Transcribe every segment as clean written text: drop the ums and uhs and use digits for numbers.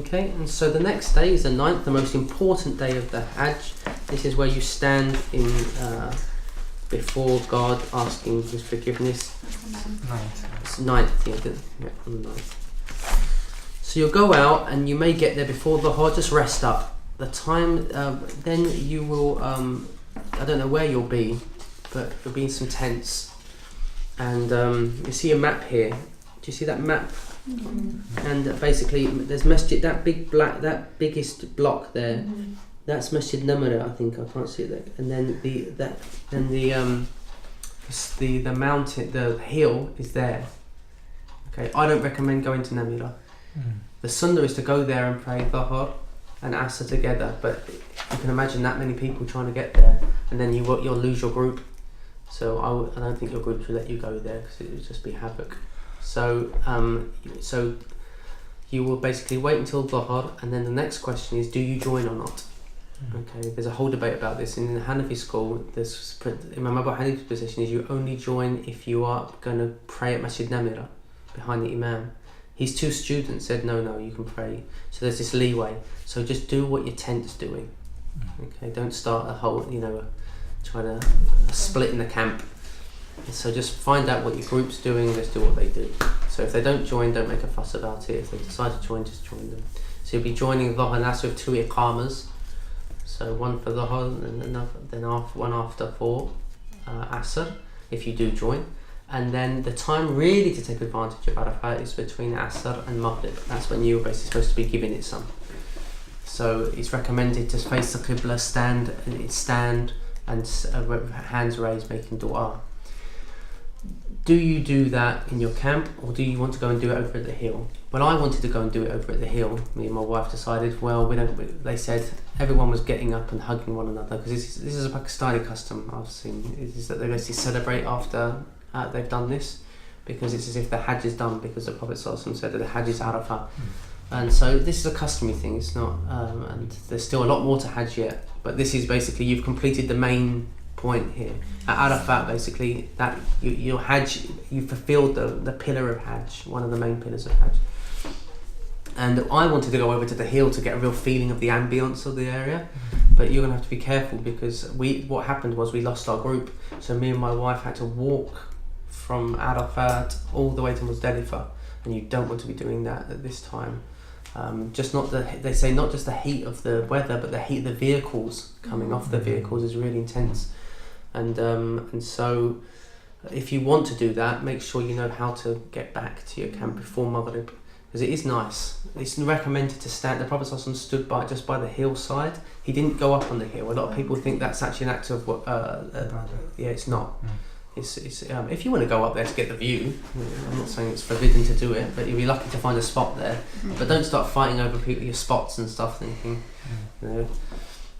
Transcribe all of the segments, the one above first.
Okay, and so the next day is the 9th, the most important day of the Hajj. This is where you stand in before God asking His forgiveness. It's 9th, yeah, on the 9th. So you'll go out and you may get there before the Hajj, just rest up. The time, then you will, I don't know where you'll be, but you'll be in some tents. And you see a map here. Do you see that map? Mm-hmm. And basically there's masjid, that biggest block there, that's Masjid Namira, I think. I can't see it there. And then the mountain, the hill is there. Okay, I don't recommend going to Namira. The sunnah is to go there and pray Dhuhr and Asr together, but you can imagine that many people trying to get there, and then you'll lose your group. So I don't think your group will let you go there because it would just be havoc. So you will basically wait until Dhuhr, and then the next question is, do you join or not? Okay, there's a whole debate about this. In the Hanafi school, Imam Abu Hanifah's position is you only join if you are going to pray at Masjid Namira behind the Imam. His two students said no, you can pray. So there's this leeway. So just do what your tent's doing. Okay, don't start a whole, trying to split in the camp. So just find out what your group's doing, let's do what they do. So if they don't join, don't make a fuss about it. If they decide to join, just join them. So you'll be joining Dhuhr and Asr with 2 iqamas. So one for Dhuhr and then one after for Asr, if you do join. And then the time really to take advantage of Arafat is between Asr and Maghrib. That's when you're basically supposed to be giving it some. So it's recommended to face the Qibla, stand and hands raised, making dua. Do you do that in your camp, or do you want to go and do it over at the hill? Well, I wanted to go and do it over at the hill. Me and my wife decided, they said everyone was getting up and hugging one another, because this is a Pakistani custom I've seen, is that they basically celebrate after they've done this, because it's as if the Hajj is done, because the Prophet ﷺ said that the Hajj is Arafah. And so this is a customary thing, it's not, and there's still a lot more to Hajj yet, but this is basically, you've completed the main point here. At Arafat, basically, that your Hajj, you fulfilled the pillar of Hajj, one of the main pillars of Hajj. And I wanted to go over to the hill to get a real feeling of the ambience of the area, but you're going to have to be careful, because what happened was we lost our group, so me and my wife had to walk from Arafat all the way to Muzdalifah, and you don't want to be doing that at this time. They say not just the heat of the weather, but the heat of the vehicles coming off the vehicles is really intense. And so if you want to do that, make sure you know how to get back to your camp before Maghrib, because it is nice. It's recommended to stand. The Prophet ﷺ stood just by the hillside. He didn't go up on the hill. A lot of people think that's actually an act of yeah, it's not. It's if you want to go up there to get the view, I'm not saying it's forbidden to do it, but you'll be lucky to find a spot there. But don't start fighting over your spots and stuff, thinking,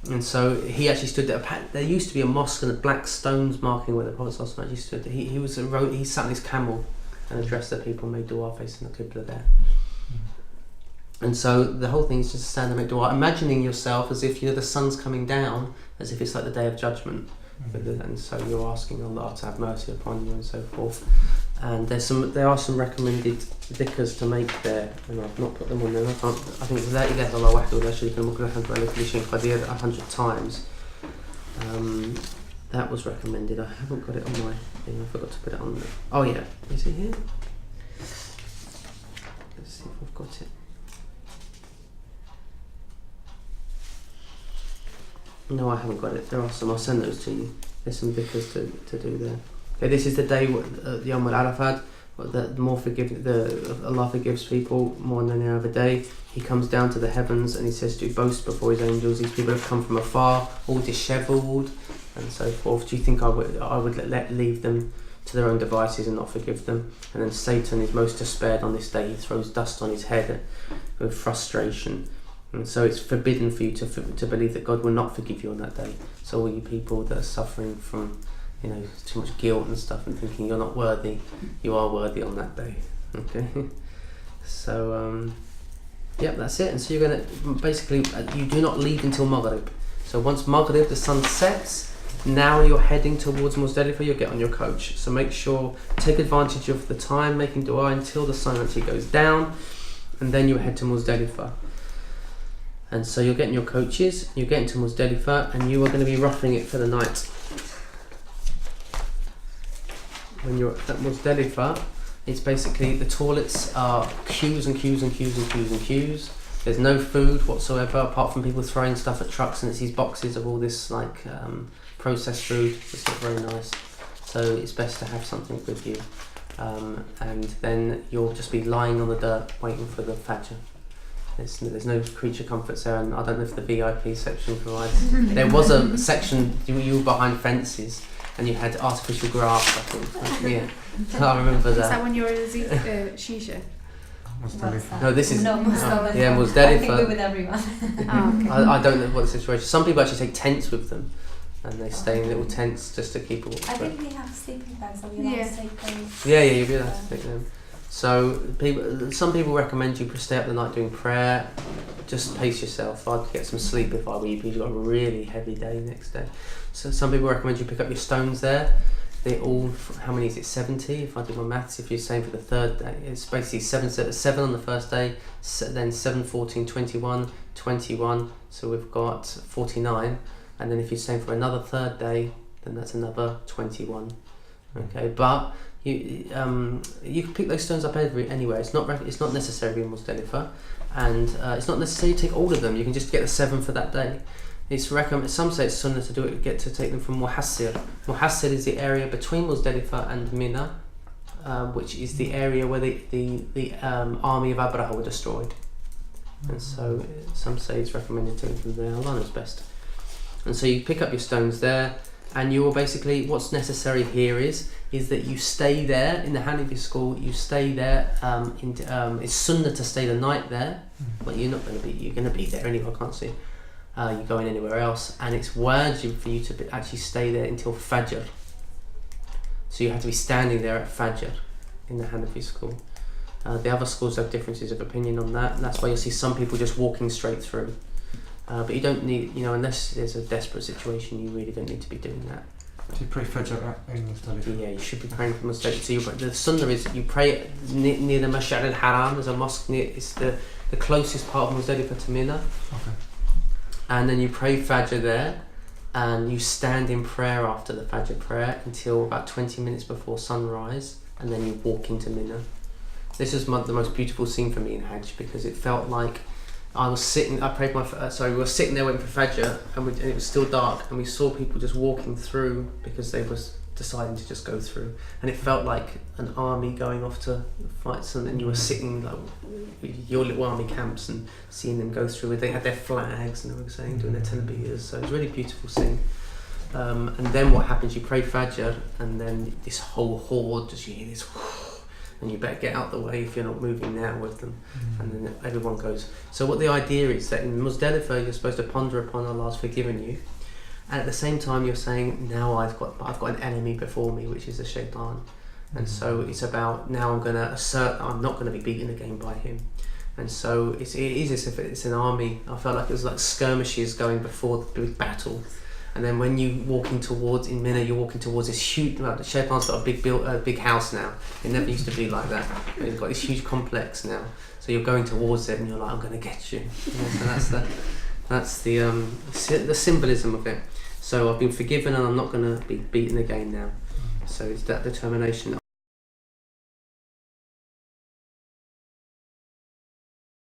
And so he actually stood there. There used to be a mosque and the black stones marking where the Prophet ﷺ actually stood. He sat on his camel and addressed the people, made dua facing the Qibla there. And so the whole thing is just stand and make dua, imagining yourself as if the sun's coming down, as if it's like the Day of Judgment. And so you're asking Allah to have mercy upon you and so forth. And there are some recommended dhikrs to make there, and I've not put them on there. I think it's La ilaha illallah wahdahu la sharika lahu mulku wa lahu kulli shay'in qadir 100 times. That was recommended. I haven't got it on my thing. I forgot to put it on there. Oh yeah, is it here? Let's see if I've got it. No, I haven't got it. There are some. I'll send those to you. There's some dhikrs to do there. Okay, this is the day, Yawm al-Arafat, Allah forgives people more than any other day. He comes down to the heavens and he says to boast before his angels. These people have come from afar, all dishevelled and so forth. Do you think I would leave them to their own devices and not forgive them? And then Satan is most despaired on this day. He throws dust on his head with frustration. And so it's forbidden for you to believe that God will not forgive you on that day. So all you people that are suffering from too much guilt and stuff and thinking you're not worthy, you are worthy on that day. Okay. So that's it. And so you're going to basically you do not leave until Maghrib. So once Maghrib, the sun sets, now you're heading towards Muzdalifah. You'll get on your coach. So make sure, take advantage of the time making dua until the sun actually goes down, and then you head to Muzdalifah. And so you're getting your coaches, you're getting to Muzdalifah, and you are going to be roughing it for the night. When you're at Muzdalifah, it's basically the toilets are queues and queues and queues and queues and queues. There's no food whatsoever apart from people throwing stuff at trucks, and it's these boxes of all this like processed food. It's not very nice. So it's best to have something with you. And then you'll just be lying on the dirt waiting for the Fajr. There's no creature comforts there, and I don't know if the VIP section provides. There was a section, you were behind fences and you had artificial grass, I think. Yeah, so I remember that. Is that when you were at Shisha? No, this is Muzdalifah. Yeah, Muzdalifah. I think we're with everyone. Oh, okay. I don't know what the situation. Some people actually take tents with them, and they stay in little tents just to keep warm. I think we have sleeping bags, so we allowed to take those. Yeah, you'll be allowed to take them. So some people recommend you stay up the night doing prayer. Just pace yourself. I'd get some sleep if I were you, because you've got a really heavy day next day. So some people recommend you pick up your stones there. They all, how many is it? 70 if I do my maths. If you're saying for the third day, it's basically 7 on the first day, then 7, 14, 21, 21. So we've got 49. And then if you're saying for another third day, then that's another 21. Okay, but you can pick those stones up anywhere. It's not necessary in Muzdalifah, and it's not necessary to take all of them. You can just get the 7 for that day. It's recommended. Some say it's sunnah to do it. Get to take them from Muhassir. Muhassir is the area between Muzdalifah and Mina, which is the area where the army of Abraha were destroyed. And so some say it's recommended to take them from there. Allah knows best. And so you pick up your stones there, and you will basically, what's necessary here is that you stay there in the Hanafi school. You stay there. It's sunnah to stay the night there, but you're going to be there anyway. I can't see you going anywhere else, and it's wajib for you to actually stay there until Fajr. So you have to be standing there at Fajr in the Hanafi school. The other schools have differences of opinion on that, and that's why you'll see some people just walking straight through. But you don't need, unless there's a desperate situation, you really don't need to be doing that. Do you pray Fajr in Muzdalifah? Yeah, you should be praying for Muzdalifah. So the sunnah is you pray near the Mash'ar al-Haram. There's a mosque near. It's the closest part of Muzdalifah to Mina. Okay. And then you pray Fajr there, and you stand in prayer after the Fajr prayer until about 20 minutes before sunrise, and then you walk into Mina. This was the most beautiful scene for me in Hajj, because it felt like we were sitting there waiting for Fajr, and it was still dark, and we saw people just walking through because they were deciding to just go through, and it felt like an army going off to fight something, and you were sitting like with your little army camps and seeing them go through. They had their flags and they were saying, doing their talbiyahs, so it was a really beautiful scene. And then what happens, you pray Fajr, and then this whole horde, just you hear this, and you better get out the way if you're not moving now with them. And then everyone goes. So what the idea is that in Muzdalifah you're supposed to ponder upon Allah's forgiven you, and at the same time you're saying, now I've got an enemy before me, which is the shaitan. And so it's about, now I'm going to assert I'm not going to be beaten again by him. And so it is as if it's an army. I felt like it was like skirmishes going before the big battle. And then when you walking towards, in Mina, you're walking towards this huge, like the shaitan's got a big house now. It never used to be like that. But it's got this huge complex now. So you're going towards it and you're like, I'm going to get you. So that's the symbolism of it. So I've been forgiven and I'm not going to be beaten again now. So it's that determination.